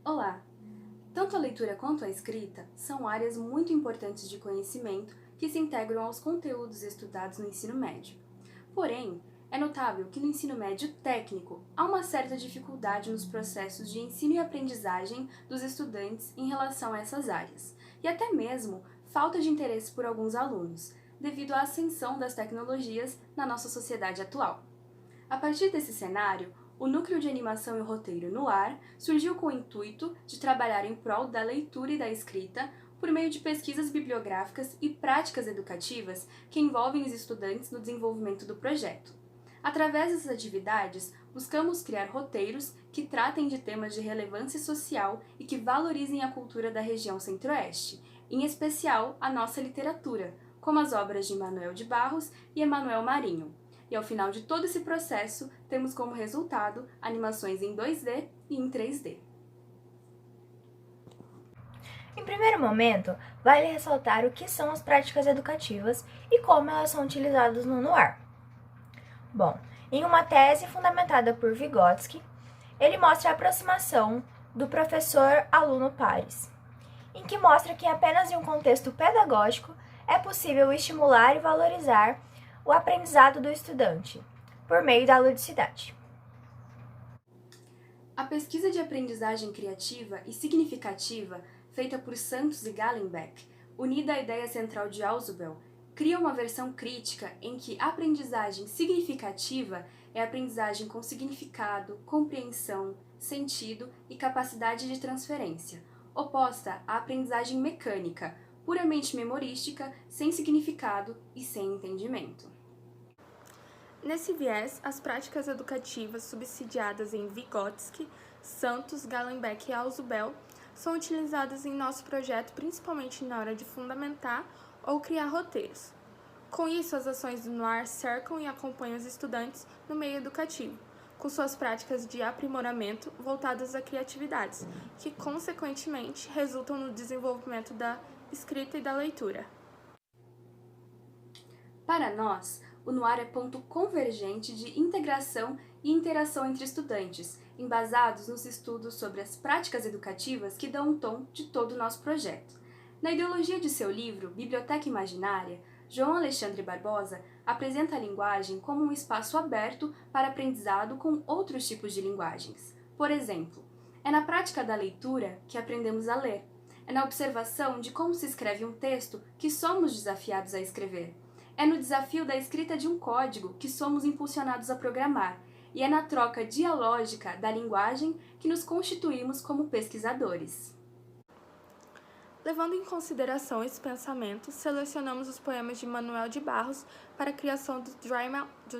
Olá! Tanto a leitura quanto a escrita são áreas muito importantes de conhecimento que se integram aos conteúdos estudados no ensino médio. Porém, é notável que no ensino médio técnico há uma certa dificuldade nos processos de ensino e aprendizagem dos estudantes em relação a essas áreas, e até mesmo falta de interesse por alguns alunos, devido à ascensão das tecnologias na nossa sociedade atual. A partir desse cenário, o Núcleo de Animação e Roteiro no Ar surgiu com o intuito de trabalhar em prol da leitura e da escrita por meio de pesquisas bibliográficas e práticas educativas que envolvem os estudantes no desenvolvimento do projeto. Através dessas atividades, buscamos criar roteiros que tratem de temas de relevância social e que valorizem a cultura da região Centro-Oeste, em especial a nossa literatura, como as obras de Manuel de Barros e Emanuel Marinho. E ao final de todo esse processo, temos como resultado animações em 2D e em 3D. Em primeiro momento, vale ressaltar o que são as práticas educativas e como elas são utilizadas no Noir. Bom, em uma tese fundamentada por Vygotsky, ele mostra a aproximação do professor-aluno pares, em que mostra que apenas em um contexto pedagógico é possível estimular e valorizar o aprendizado do estudante, por meio da ludicidade. A pesquisa de aprendizagem criativa e significativa, feita por Santos e Gallenbeck, unida à ideia central de Ausubel, cria uma versão crítica em que a aprendizagem significativa é a aprendizagem com significado, compreensão, sentido e capacidade de transferência, oposta à aprendizagem mecânica, puramente memorística, sem significado e sem entendimento. Nesse viés, as práticas educativas subsidiadas em Vygotsky, Santos, Gallenbeck e Ausubel são utilizadas em nosso projeto principalmente na hora de fundamentar ou criar roteiros. Com isso, as ações do Noir cercam e acompanham os estudantes no meio educativo, com suas práticas de aprimoramento voltadas a criatividades, que consequentemente resultam no desenvolvimento da escrita e da leitura. Para nós, o Noir é ponto convergente de integração e interação entre estudantes, embasados nos estudos sobre as práticas educativas que dão o tom de todo o nosso projeto. Na ideologia de seu livro, Biblioteca Imaginária, João Alexandre Barbosa apresenta a linguagem como um espaço aberto para aprendizado com outros tipos de linguagens. Por exemplo, é na prática da leitura que aprendemos a ler. É na observação de como se escreve um texto que somos desafiados a escrever. É no desafio da escrita de um código que somos impulsionados a programar, e é na troca dialógica da linguagem que nos constituímos como pesquisadores. Levando em consideração esse pensamento, selecionamos os poemas de Manuel de Barros para a criação do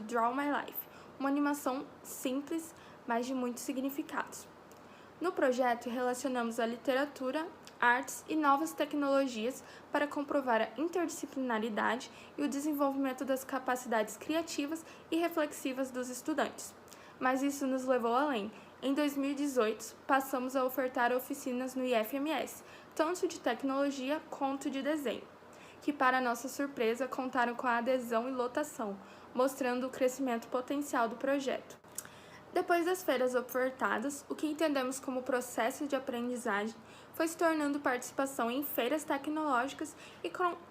Draw My Life, uma animação simples, mas de muitos significados. No projeto, relacionamos a literatura, artes e novas tecnologias para comprovar a interdisciplinaridade e o desenvolvimento das capacidades criativas e reflexivas dos estudantes. Mas isso nos levou além. Em 2018, passamos a ofertar oficinas no IFMS, tanto de tecnologia quanto de desenho, que, para nossa surpresa, contaram com a adesão e lotação, mostrando o crescimento potencial do projeto. Depois das feiras ofertadas, o que entendemos como processo de aprendizagem foi se tornando participação em feiras tecnológicas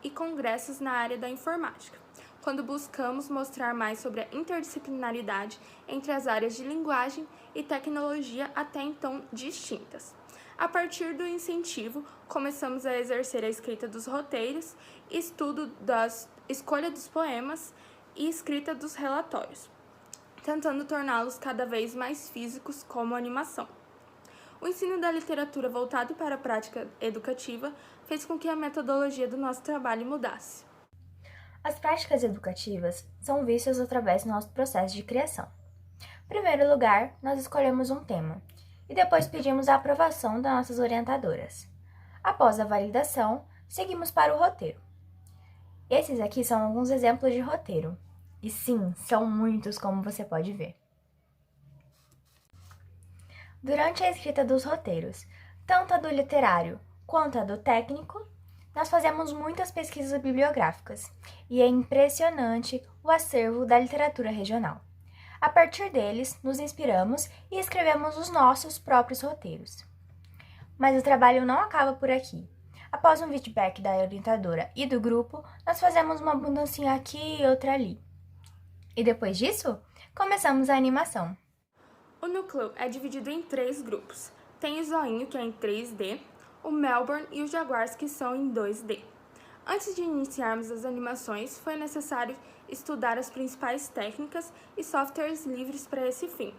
e congressos na área da informática, quando buscamos mostrar mais sobre a interdisciplinaridade entre as áreas de linguagem e tecnologia até então distintas. A partir do incentivo, começamos a exercer a escrita dos roteiros, estudo da escolha dos poemas e escrita dos relatórios, tentando torná-los cada vez mais físicos como animação. O ensino da literatura voltado para a prática educativa fez com que a metodologia do nosso trabalho mudasse. As práticas educativas são vistas através do nosso processo de criação. Em primeiro lugar, nós escolhemos um tema e depois pedimos a aprovação das nossas orientadoras. Após a validação, seguimos para o roteiro. Esses aqui são alguns exemplos de roteiro. E sim, são muitos, como você pode ver. Durante a escrita dos roteiros, tanto a do literário quanto a do técnico, nós fazemos muitas pesquisas bibliográficas e é impressionante o acervo da literatura regional. A partir deles, nos inspiramos e escrevemos os nossos próprios roteiros. Mas o trabalho não acaba por aqui. Após um feedback da orientadora e do grupo, nós fazemos uma mudancinha aqui e outra ali. E depois disso, começamos a animação. O núcleo é dividido em 3 grupos. Tem o Zoinho, que é em 3D, o Melbourne e os Jaguars, que são em 2D. Antes de iniciarmos as animações, foi necessário estudar as principais técnicas e softwares livres para esse fim.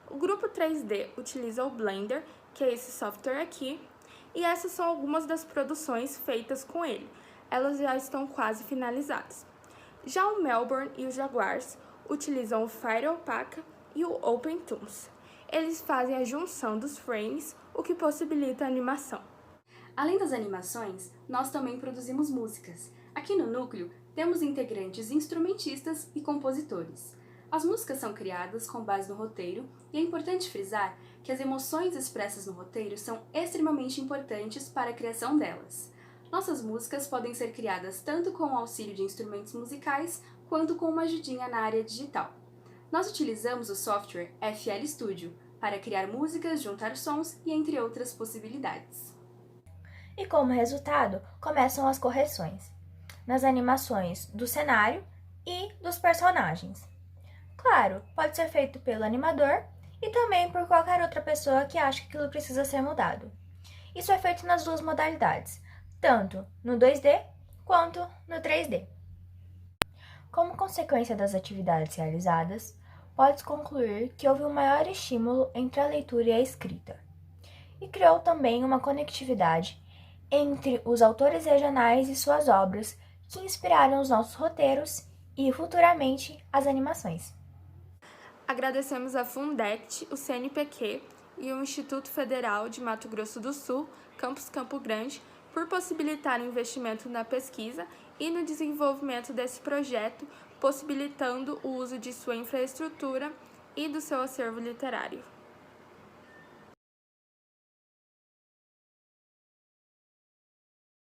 O grupo 3D utiliza o Blender, que é esse software aqui, e essas são algumas das produções feitas com ele. Elas já estão quase finalizadas. Já o Melbourne e os Jaguars utilizam o Fire Opaca e o OpenToons. Eles fazem a junção dos frames, o que possibilita a animação. Além das animações, nós também produzimos músicas. Aqui no núcleo, temos integrantes instrumentistas e compositores. As músicas são criadas com base no roteiro e é importante frisar que as emoções expressas no roteiro são extremamente importantes para a criação delas. Nossas músicas podem ser criadas tanto com o auxílio de instrumentos musicais quanto com uma ajudinha na área digital. Nós utilizamos o software FL Studio para criar músicas, juntar sons e entre outras possibilidades. E como resultado, começam as correções nas animações do cenário e dos personagens. Claro, pode ser feito pelo animador e também por qualquer outra pessoa que acha que aquilo precisa ser mudado. Isso é feito nas duas modalidades, tanto no 2D quanto no 3D. Como consequência das atividades realizadas, pode-se concluir que houve um maior estímulo entre a leitura e a escrita, e criou também uma conectividade entre os autores regionais e suas obras que inspiraram os nossos roteiros e, futuramente, as animações. Agradecemos a Fundect, o CNPq e o Instituto Federal de Mato Grosso do Sul, Campus Campo Grande, por possibilitar o investimento na pesquisa e no desenvolvimento desse projeto, possibilitando o uso de sua infraestrutura e do seu acervo literário.